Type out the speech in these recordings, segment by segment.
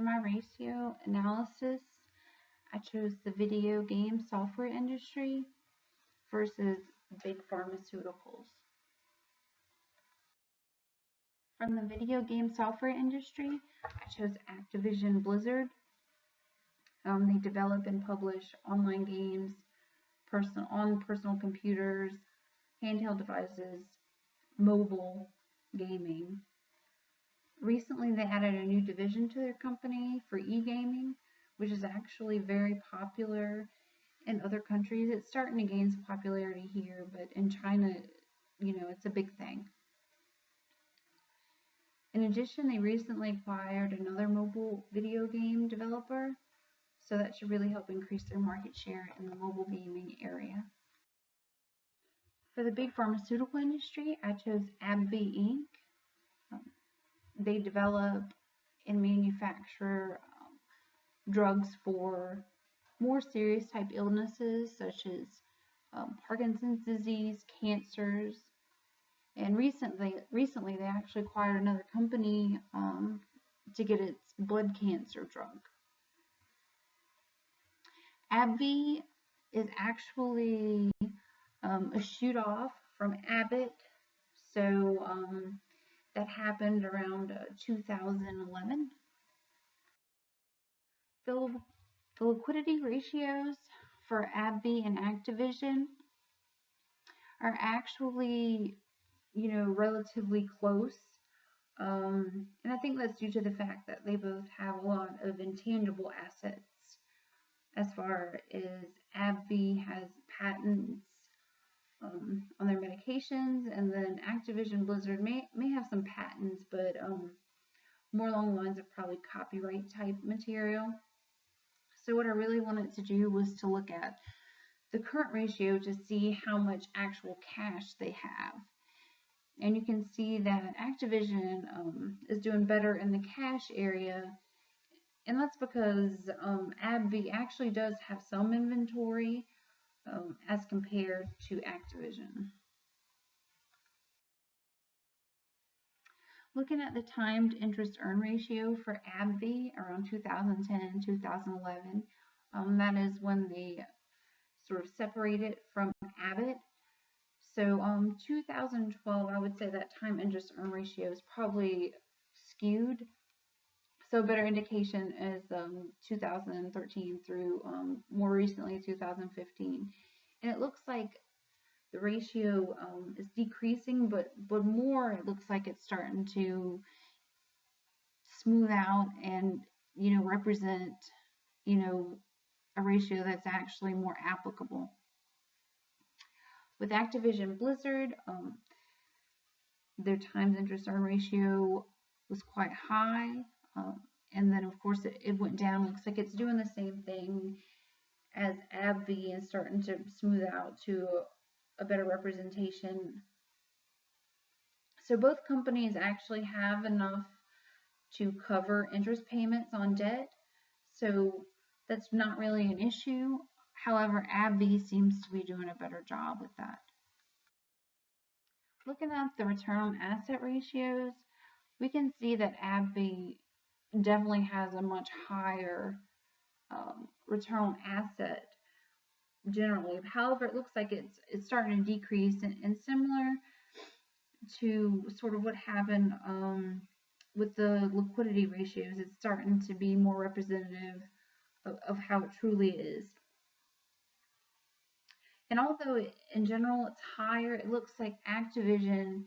for my ratio analysis, I chose the video game software industry versus big pharmaceuticals. From the video game software industry, I chose Activision Blizzard. They develop and publish online games on personal computers, handheld devices, mobile gaming. Recently, they added a new division to their company for e-gaming, which is actually very popular in other countries. It's starting to gain some popularity here, but in China, it's a big thing. In addition, they recently acquired another mobile video game developer, so that should really help increase their market share in the mobile gaming area. For the big pharmaceutical industry, I chose AbbVie Inc. They develop and manufacture drugs for more serious type illnesses such as Parkinson's disease, cancers, and recently they actually acquired another company to get its blood cancer drug. AbbVie is actually a shoot off from Abbott, so that happened around 2011. The liquidity ratios for AbbVie and Activision are actually, relatively close. And I think that's due to the fact that they both have a lot of intangible assets. As far as AbbVie has patents on their medications, and then Activision Blizzard may have some patents, but more along the lines of probably copyright type material. So what I really wanted to do was to look at the current ratio to see how much actual cash they have. And you can see that Activision is doing better in the cash area, and that's because AbbVie actually does have some inventory as compared to Activision. Looking at the timed interest earn ratio for AbbVie around 2010, 2011, that is when they sort of separated from Abbott. So 2012, I would say that time interest earn ratio is probably skewed. So a better indication is 2013 through more recently 2015. And it looks like the ratio is decreasing, but more it looks like it's starting to smooth out and, represent, a ratio that's actually more applicable. With Activision Blizzard, their times interest earn ratio was quite high, and then of course it went down. Looks like it's doing the same thing as AbbVie and starting to smooth out to a better representation. So both companies actually have enough to cover interest payments on debt, so that's not really an issue. However, AbbVie seems to be doing a better job with that. Looking at the return on asset ratios, we can see that AbbVie definitely has a much higher return on asset generally. However, it looks like it's starting to decrease, and similar to sort of what happened with the liquidity ratios, it's starting to be more representative of how it truly is. And although in general it's higher, it looks like Activision,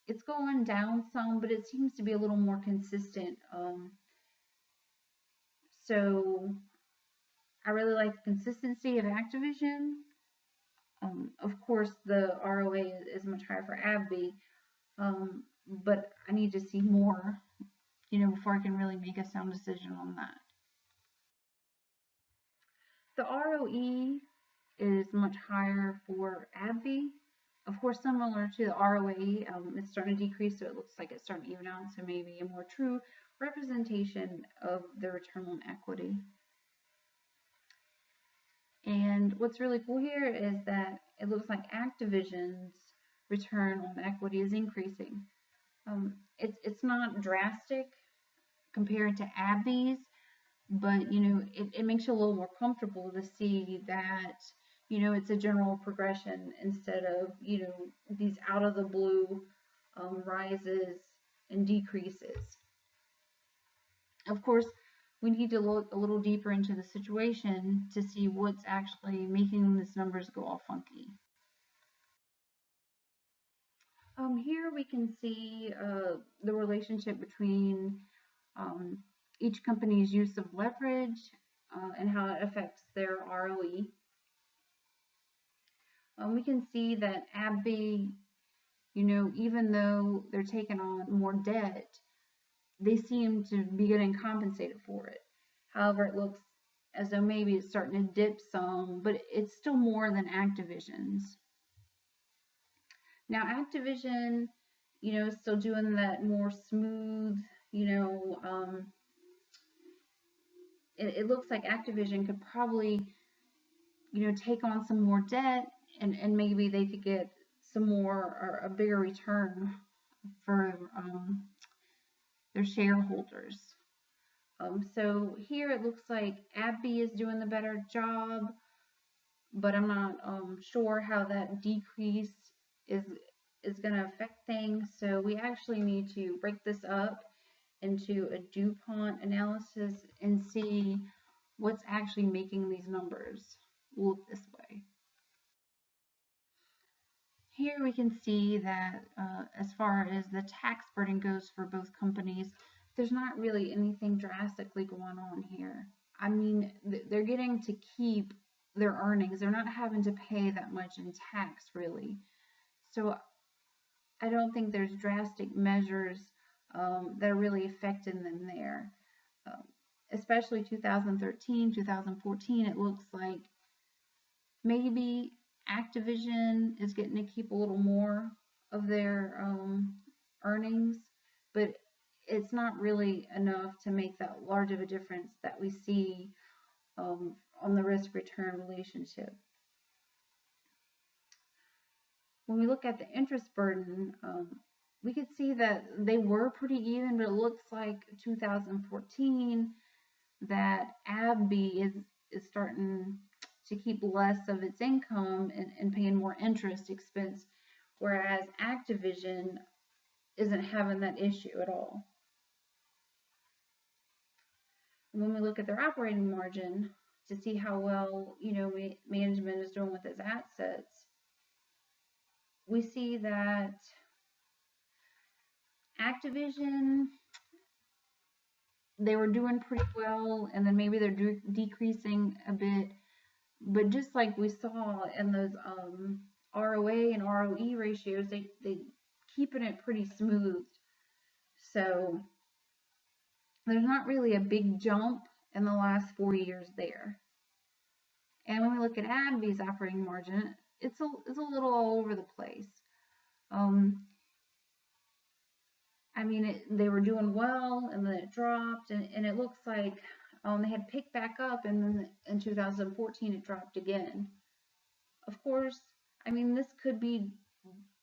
it's going down some, but it seems to be a little more consistent. So I really like the consistency of Activision. Of course, the ROA is much higher for AbbVie, but I need to see more, before I can really make a sound decision on that. The ROE is much higher for AbbVie. Of course, similar to the ROA, it's starting to decrease, so it looks like it's starting to even out, so maybe a more true representation of the return on equity. And what's really cool here is that it looks like Activision's return on equity is increasing. It's not drastic compared to AbbVie's, but it makes you a little more comfortable to see that it's a general progression instead of these out of the blue rises and decreases. Of course, we need to look a little deeper into the situation to see what's actually making these numbers go all funky. Here we can see the relationship between each company's use of leverage and how it affects their ROE. We can see that AbbVie, even though they're taking on more debt, they seem to be getting compensated for it. However, it looks as though maybe it's starting to dip some, but it's still more than Activision's. Now, Activision, is still doing that more smooth, it looks like Activision could probably, take on some more debt and maybe they could get some more or a bigger return for their shareholders. So here it looks like AbbVie is doing the better job, but I'm not sure how that decrease is going to affect things. So we actually need to break this up into a DuPont analysis and see what's actually making these numbers look this way. Here we can see that as far as the tax burden goes for both companies, there's not really anything drastically going on here. I mean, they're getting to keep their earnings. They're not having to pay that much in tax, really. So I don't think there's drastic measures that are really affecting them there. Especially 2013, 2014, it looks like maybe Activision is getting to keep a little more of their earnings, but it's not really enough to make that large of a difference that we see on the risk-return relationship. When we look at the interest burden, we could see that they were pretty even, but it looks like 2014 that AbbVie is starting to keep less of its income and paying more interest expense, whereas Activision isn't having that issue at all. When we look at their operating margin to see how well management is doing with its assets, we see that Activision, they were doing pretty well, and then maybe they're decreasing a bit. But just like we saw in those ROA and ROE ratios, they keeping it pretty smooth. So there's not really a big jump in the last 4 years there. And when we look at AbbVie's operating margin, it's a little all over the place. I mean, they were doing well, and then it dropped, and it looks like they had picked back up, and then in 2014 it dropped again. Of course, I mean, this could be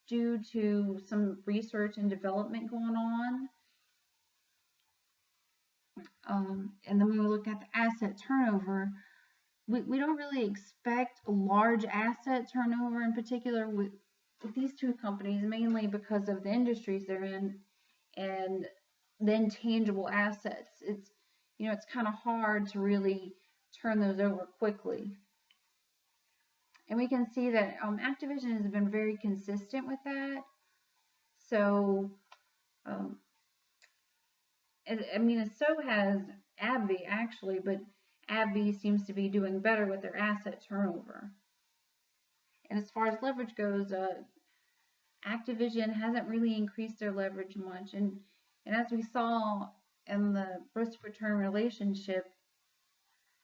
due to some research and development going on. And then when we look at the asset turnover, we don't really expect a large asset turnover in particular with these two companies, mainly because of the industries they're in and the intangible assets. It's kind of hard to really turn those over quickly. And we can see that Activision has been very consistent with that. So, I mean, so has AbbVie actually, but AbbVie seems to be doing better with their asset turnover. And as far as leverage goes, Activision hasn't really increased their leverage much. And as we saw in the risk-return relationship,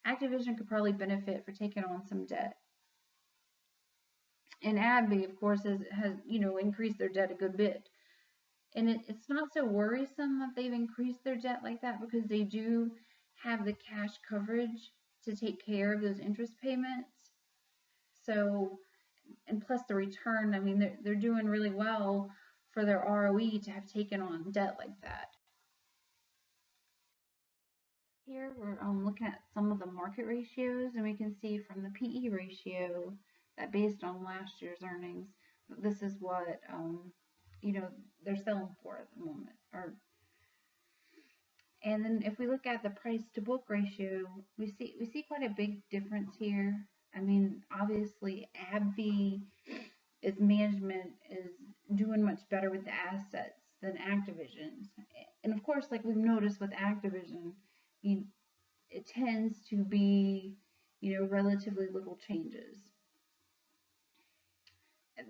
Activision could probably benefit for taking on some debt. And AbbVie, of course, has increased their debt a good bit. And it's not so worrisome that they've increased their debt like that, because they do have the cash coverage to take care of those interest payments. So, and plus the return, I mean, they're doing really well for their ROE to have taken on debt like that. Here we're looking at some of the market ratios, and we can see from the PE ratio that based on last year's earnings, this is what you know they're selling for at the moment. And then if we look at the price to book ratio, we see quite a big difference here. I mean, obviously, AbbVie, its management is doing much better with the assets than Activision's. And of course, like we've noticed with Activision, you, it tends to be, relatively little changes.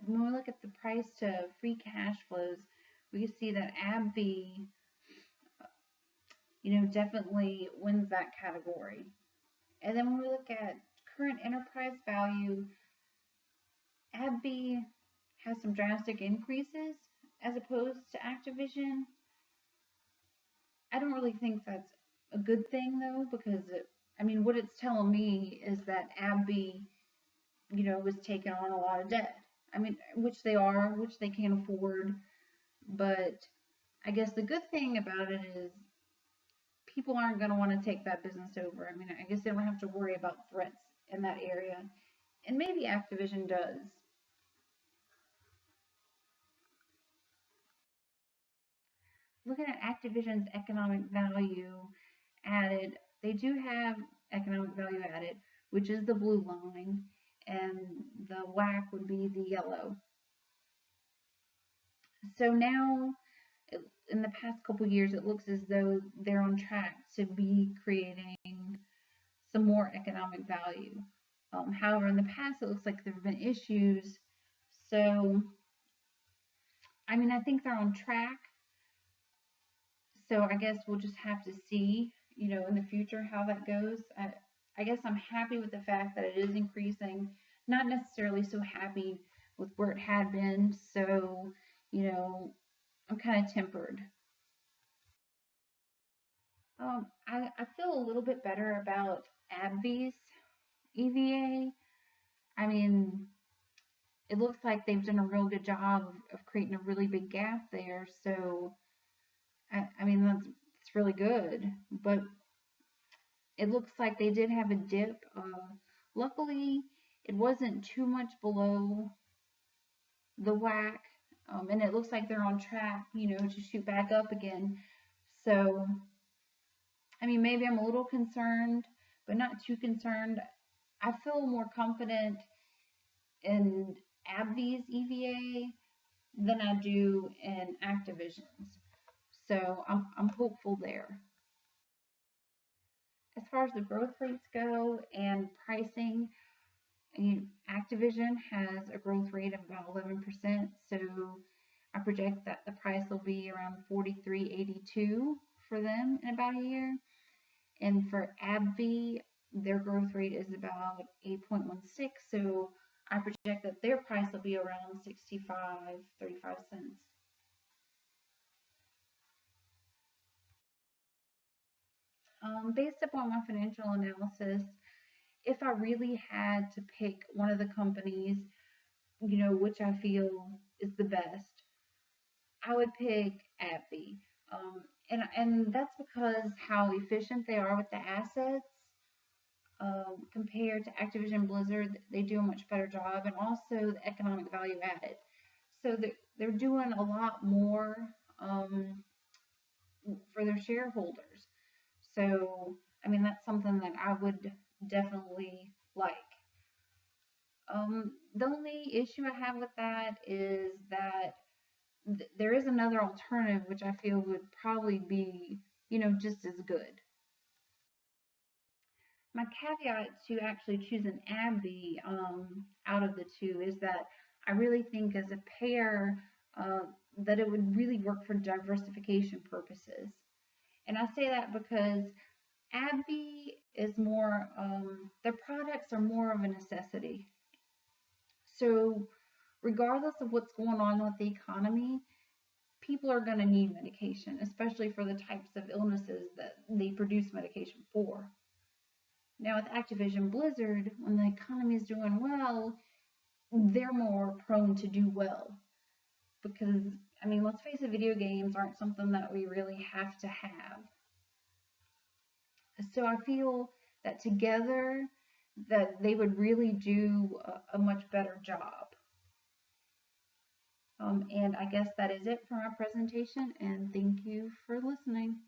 When we look at the price to free cash flows, we see that AbbVie, definitely wins that category. And then when we look at current enterprise value, AbbVie has some drastic increases as opposed to Activision. I don't really think that's a good thing though, because what it's telling me is that AbbVie, was taking on a lot of debt. Which they are, which they can't afford. But I guess the good thing about it is people aren't going to want to take that business over. I guess they don't have to worry about threats in that area. And maybe Activision does. Looking at Activision's economic value added, they do have economic value added, which is the blue line, and the WACC would be the yellow. So now, in the past couple years, it looks as though they're on track to be creating some more economic value. However, in the past, it looks like there have been issues. So, I think they're on track. So I guess we'll just have to see, in the future how that goes. I guess I'm happy with the fact that it is increasing. Not necessarily so happy with where it had been. So, I'm kind of tempered. I feel a little bit better about AbbVie's EVA. I mean, it looks like they've done a real good job of creating a really big gap there. So, that's really good. But it looks like they did have a dip. Luckily, it wasn't too much below the WACC. And it looks like they're on track, to shoot back up again. So, maybe I'm a little concerned, but not too concerned. I feel more confident in AbbVie's EVA than I do in Activision's. So I'm hopeful there. As far as the growth rates go and pricing, Activision has a growth rate of about 11%. So I project that the price will be around $43.82 for them in about a year. And for AbbVie, their growth rate is about 8.16. So I project that their price will be around 65.35 cents. Based upon my financial analysis, if I really had to pick one of the companies, which I feel is the best, I would pick AbbVie. And that's because how efficient they are with the assets. Compared to Activision Blizzard, they do a much better job, and also the economic value added. So they're doing a lot more for their shareholders. So, that's something that I would definitely like. The only issue I have with that is that there is another alternative which I feel would probably be, just as good. My caveat to actually choosing AbbVie out of the two is that I really think as a pair that it would really work for diversification purposes. And I say that because AbbVie is more, their products are more of a necessity. So regardless of what's going on with the economy, people are going to need medication, especially for the types of illnesses that they produce medication for. Now with Activision Blizzard, when the economy is doing well, they're more prone to do well. Because, let's face it, video games aren't something that we really have to have. So I feel that together that they would really do a much better job. And I guess that is it for my presentation, and thank you for listening.